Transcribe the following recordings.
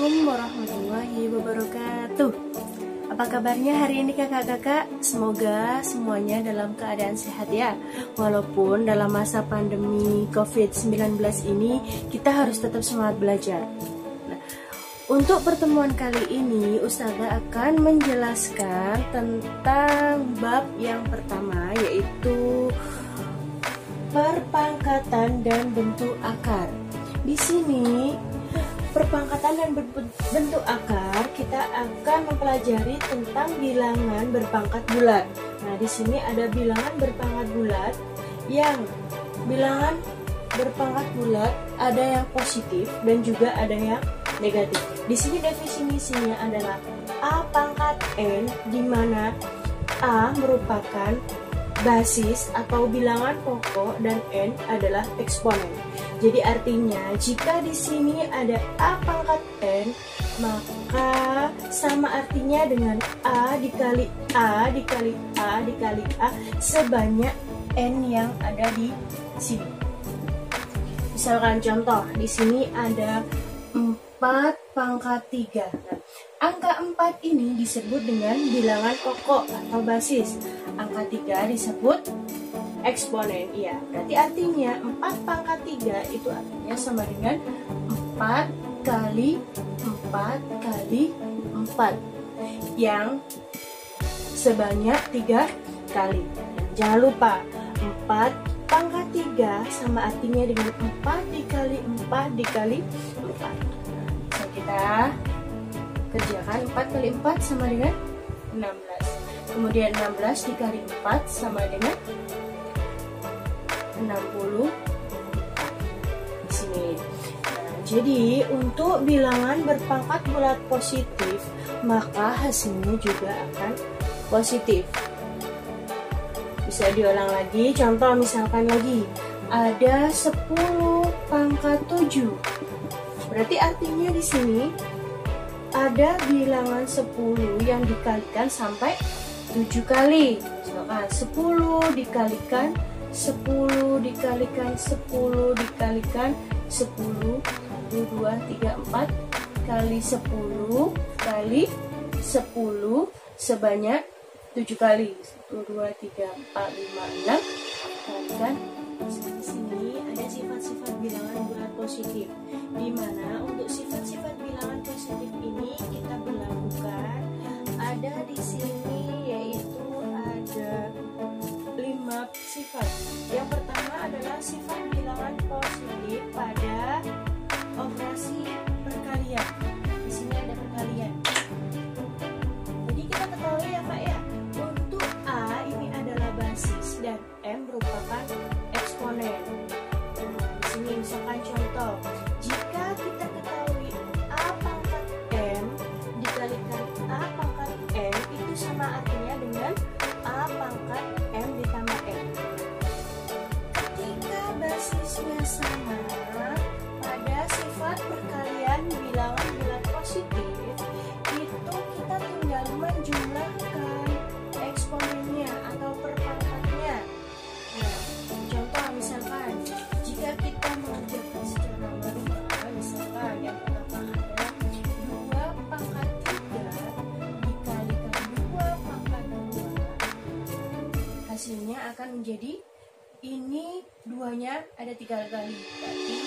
Assalamualaikum warahmatullahi wabarakatuh. Apa kabarnya hari ini kakak-kakak? Semoga semuanya dalam keadaan sehat ya. Walaupun dalam masa pandemi COVID-19 ini kita harus tetap semangat belajar. Nah, untuk pertemuan kali ini Ustazah akan menjelaskan tentang bab yang pertama, yaitu perpangkatan dan bentuk akar. Di sini perpangkatan dan bentuk akar kita akan mempelajari tentang bilangan berpangkat bulat. Nah, di sini ada bilangan berpangkat bulat. Yang bilangan berpangkat bulat ada yang positif dan juga ada yang negatif. Di sini definisinya adalah A pangkat N, di mana A merupakan basis atau bilangan pokok dan N adalah eksponen. Jadi artinya jika di sini ada A pangkat N, maka sama artinya dengan A dikali A dikali A dikali A sebanyak N yang ada di sini. Misalkan contoh, di sini ada 4 pangkat 3. Nah, angka 4 ini disebut dengan bilangan pokok atau basis. Angka 3 disebut eksponen. Iya, berarti artinya 4 pangkat 3 itu artinya sama dengan 4 kali 4 kali 4 yang sebanyak 3 kali. Jangan lupa 4 pangkat 3 sama artinya dengan 4 dikali 4 dikali 4. Bisa kita kerjakan 4 kali 4 sama dengan 16. Kemudian 16 dikali 4 sama dengan 60 di sini. Nah, jadi untuk bilangan berpangkat bulat positif, maka hasilnya juga akan positif. Bisa diulang lagi, contoh misalkan lagi ada 10 pangkat 7. Berarti artinya di sini ada bilangan 10 yang dikalikan sampai 7 kali. Misalkan 10 dikalikan 10 dikalikan 10 dikalikan 10 1, 2, 3, 4 kali 10 kali 10 sebanyak 7 kali. 1, 2, 3, 4, 5, 6 kalikan. Di sini ada sifat-sifat bilangan bulat positif, di mana untuk sifat-sifat bilangan positif ini kita berlakukan ada di sini, yaitu ada 5 sifat. Yang pertama adalah sifat bilangan positif pada operasi perkalian. Di sini ada perkalian. Jadi kita ketahui ya Pak ya, untuk A ini adalah basis dan M merupakan eksponen. Nah, di sini misalkan contoh, jika kita ketahui A pangkat M dikalikan A pangkat M itu sama artinya dengan A pangkat M ditambah M. Ketika basisnya sama, pada sifat perkalian bilangan bulat positif itu kita tinggal menjumlahkan eksponennya atau perpangkatnya. Nah, contoh misalkan jika kita mengerjakan secara manual, misalkan yang pertama ada 2 pangkat 3 dikalikan 2 pangkat 2, hasilnya akan menjadi ini 2-nya ada 3 kali, berarti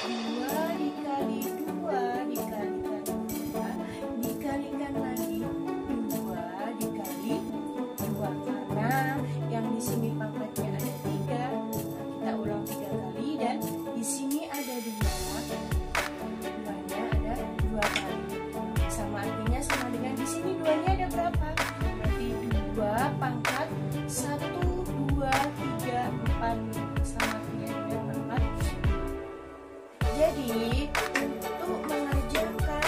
2 dikali 2 dikalikan 2 dikalikan lagi 2 dikali 2, karena yang di sini pangkatnya ada 3. Nah, kita ulang 3 kali dan di sini ada 2, 2-nya ada 2 kali. Sama artinya sama dengan di sini 2-nya ada berapa? Berarti 2 pangkat 1, 2, 3, 4 sama artinya dengan pangkat. Jadi untuk mengajarkan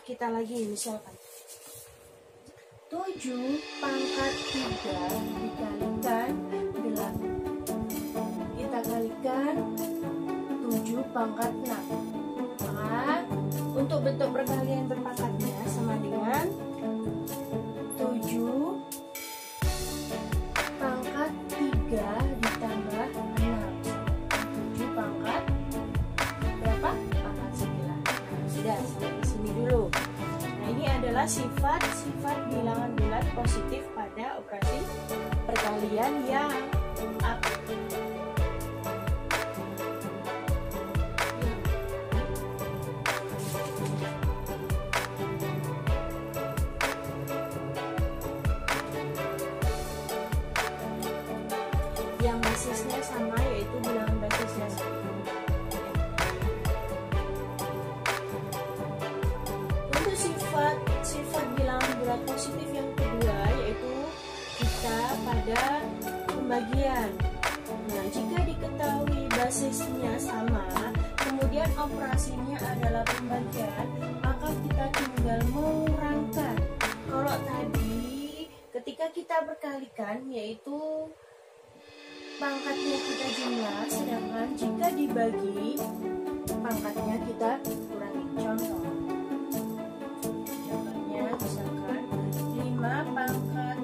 kita lagi, misalkan 7 pangkat 3 dikalikan 8. Kita kalikan 7 pangkat 6. Maka untuk bentuk perkalian berpangkatnya sama dengan 7 pangkat 3 ditambah 6. 7 pangkat berapa? Pangkat 9. Sudah, sampai di sini dulu. Nah, ini adalah sifat-sifat bilangan bulat positif pada operasi perkalian yang apa? Yang basisnya sama, yaitu bilangan basisnya sama. Untuk sifat bilangan bulat positif yang kedua, yaitu kita pada pembagian. Nah, jika diketahui basisnya sama, kemudian operasinya adalah pembagian, maka kita tinggal mengurangkan. Kalau tadi ketika kita berkalikan, yaitu pangkatnya kita jumlah, sedangkan jika dibagi, pangkatnya kita kurangi. Contohnya misalkan 5 pangkat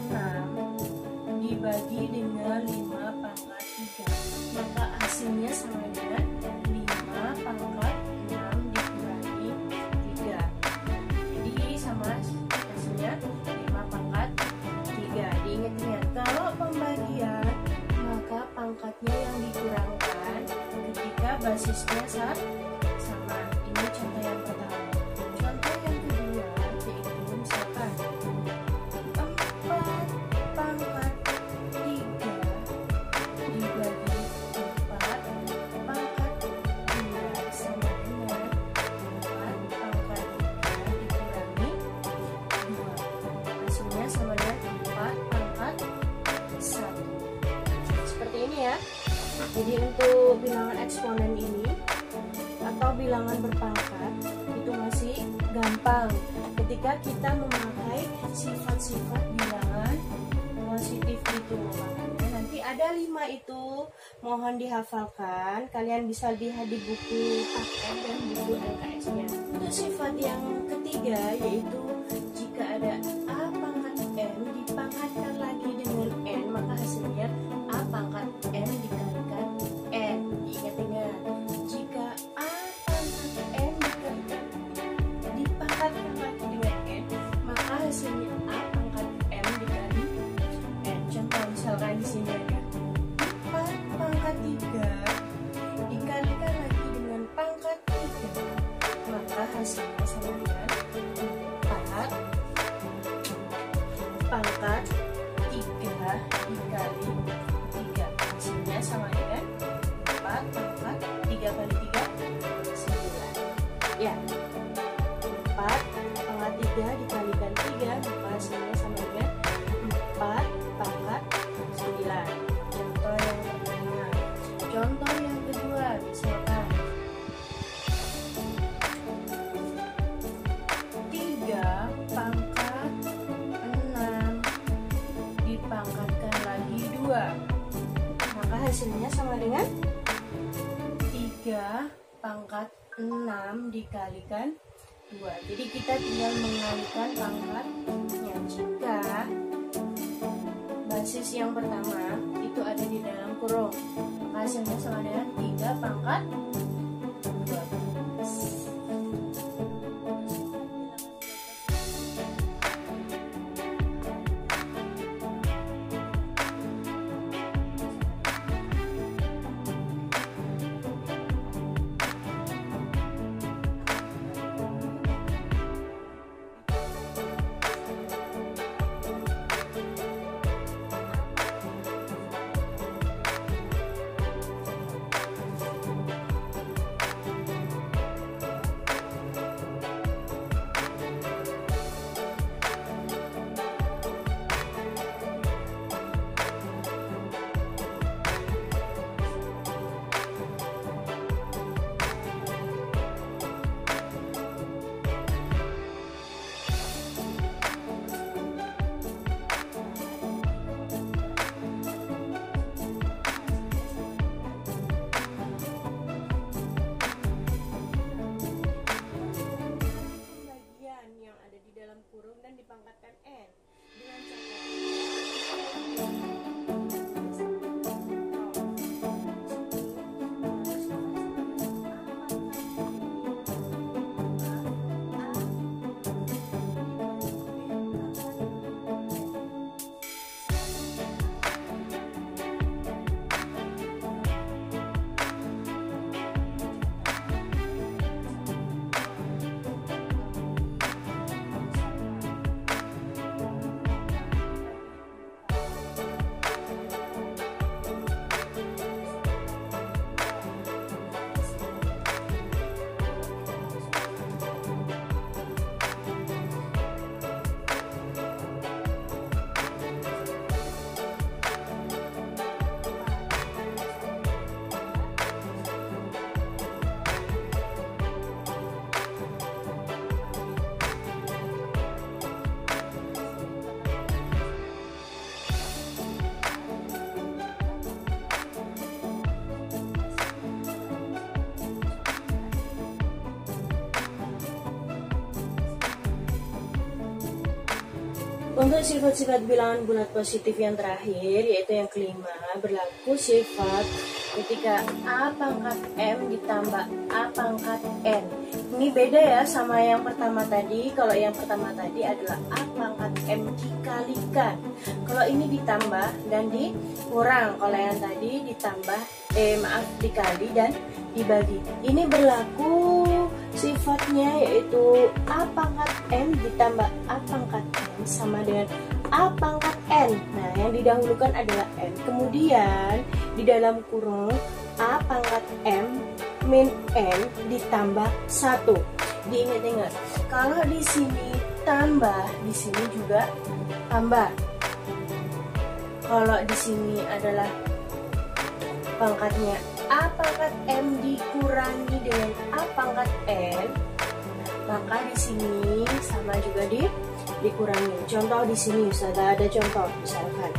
6 dibagi dengan 5 pangkat 3, maka hasilnya sama dengan 5 pangkat 6 dikurangi 3. Jadi sama hasilnya 5 pangkat 3. Diingat-ingat, kalau pembagian maka pangkatnya yang dikurangkan ketika basisnya sama. Ini contoh yang pertama. Contoh yang kedua, yaitu misalkan 4 pangkat 3 dibagi 4 pangkat 2 sama dengan 4 pangkat 3 dikurangi 2. Hasilnya sama dengan 4 pangkat 1. Seperti ini ya. Jadi untuk bilangan eksponen ini atau bilangan berpangkat itu masih gampang ketika kita memakai sifat-sifat bilangan positif itu. Makanya nanti ada 5 itu, mohon dihafalkan. Kalian bisa lihat di buku paket dan buku LKS-nya. Untuk sifat yang ketiga, yaitu jika ada A pangkat N dipangkatkan lagi dengan N, maka hasilnya A pangkat N dikalikan N. Ingat-ingat, jika A pangkat N dipangkatkan lagi dengan N, maka hasilnya A pangkat M dikali N. Contoh misalkan di sini ada 4 pangkat 3 dikalikan lagi dengan pangkat 3, maka hasilnya sama dengan 4 pangkat 3 dikali 3. Hasilnya sama dengan 4 pangkat 3 kali 3, 9. Ya, 4 pangkat 3 dikalikan 3, maka hasilnya sama dengan 4 pangkat 9. Contoh yang pertama. Contoh yang kedua, misalkan 3 pangkat 6 dipangkatkan lagi 2, maka hasilnya sama dengan 3 pangkat 6 dikalikan 2. Jadi kita tinggal mengalikan pangkatnya. Jika basis yang pertama itu ada di dalam kurung, maka hasilnya sama dengan 3 pangkat 12. pangkatkan N dengan untuk sifat-sifat bilangan bulat positif yang terakhir, yaitu yang kelima, berlaku sifat ketika A pangkat M ditambah A pangkat N. Ini beda ya sama yang pertama tadi. Kalau yang pertama tadi adalah A pangkat M dikalikan. Kalau ini ditambah dan dikurang. Kalau yang tadi ditambah, dikali dan dibagi. Ini berlaku sifatnya yaitu A pangkat M ditambah A pangkat N sama dengan A pangkat N. Nah, yang didahulukan adalah N. Kemudian di dalam kurung A pangkat M min N ditambah 1. Diingat-ingat, kalau di sini tambah, di sini juga tambah. Kalau di sini adalah pangkatnya A pangkat M dikurangi dengan A pangkat N, maka di sini sama juga dikurangi. Contoh di sini sudah ada contoh, misalkan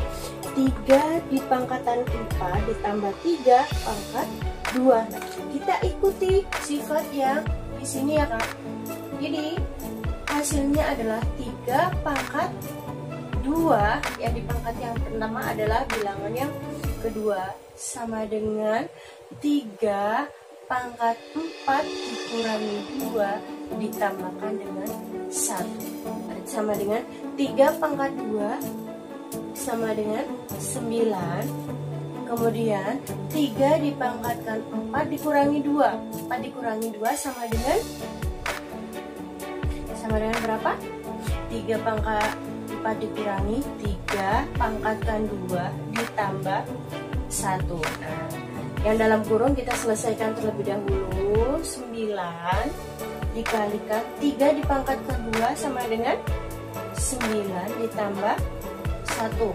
3 di pangkatan 4 ditambah 3 pangkat 2. Nah, kita ikuti sifat yang di sini ya Kak. Jadi hasilnya adalah 3 pangkat 2, yang di pangkat yang pertama adalah bilangan yang kedua, sama dengan 3 pangkat 4 dikurangi 2 ditambahkan dengan 1, sama dengan 3 pangkat 2 sama dengan 9. Kemudian 3 dipangkatkan 4 dikurangi 2, 4 dikurangi 2 sama dengan berapa? 3 pangkat 4 dikurangi 3 pangkatkan 2 ditambah 1. Nah, yang dalam kurung kita selesaikan terlebih dahulu. 9 dikalikan 3 dipangkatkan 2 sama dengan 9 ditambah 1.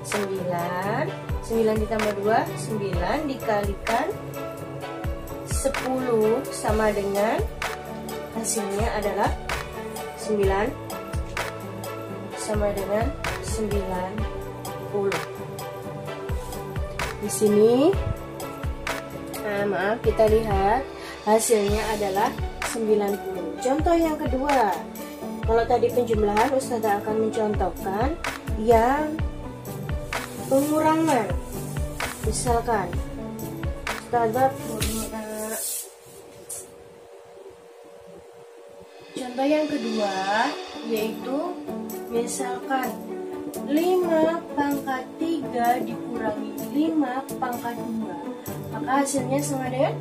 9 ditambah 2, 9 dikalikan 10 sama dengan, hasilnya adalah 9 sama dengan 90. Di sini, maaf, kita lihat hasilnya adalah 90. Contoh yang kedua, kalau tadi penjumlahan, Ustazah akan mencontohkan yang pengurangan. Misalkan, Ustazah punya contoh yang kedua, yaitu misalkan 5 pangkat 3 dikurangi 5 pangkat 2, maka hasilnya sama dengan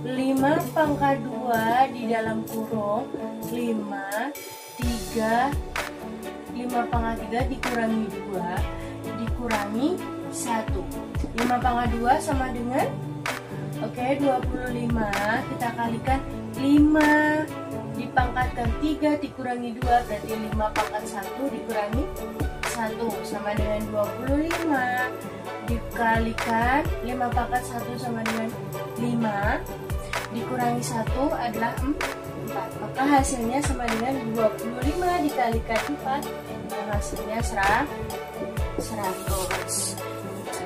5 pangkat 2 di dalam kurung 5 pangkat 3 dikurangi 2 dikurangi 1. 5 pangkat 2 sama dengan 25. Kita kalikan 5 dipangkatkan 3 dikurangi 2, berarti 5 pangkat 1 dikurangi 1 sama dengan 25. Dikalikan 5 pangkat 1 sama dengan 5 dikurangi 1 adalah 4. Maka hasilnya sama dengan 25 dikalikan 4, dan hasilnya 100.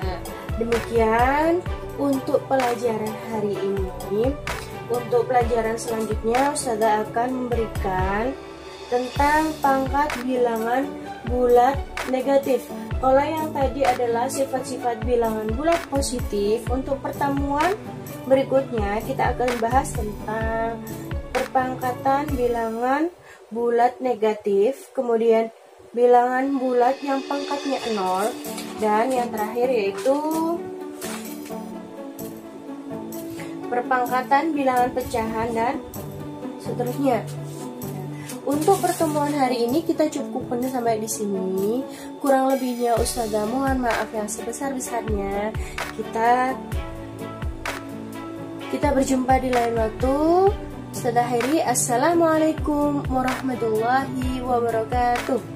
Nah, demikian untuk pelajaran hari ini. Untuk pelajaran selanjutnya, Ustazah akan memberikan tentang pangkat bilangan bulat negatif. Kalau yang tadi adalah sifat-sifat bilangan bulat positif, untuk pertemuan berikutnya kita akan bahas tentang perpangkatan bilangan bulat negatif, kemudian bilangan bulat yang pangkatnya 0, dan yang terakhir yaitu perpangkatan bilangan pecahan dan seterusnya. Untuk pertemuan hari ini kita cukupkan sampai di sini. Kurang lebihnya Ustazah mohon maaf yang sebesar-besarnya. Kita berjumpa di lain waktu. Ustazah akhiri, assalamualaikum warahmatullahi wabarakatuh.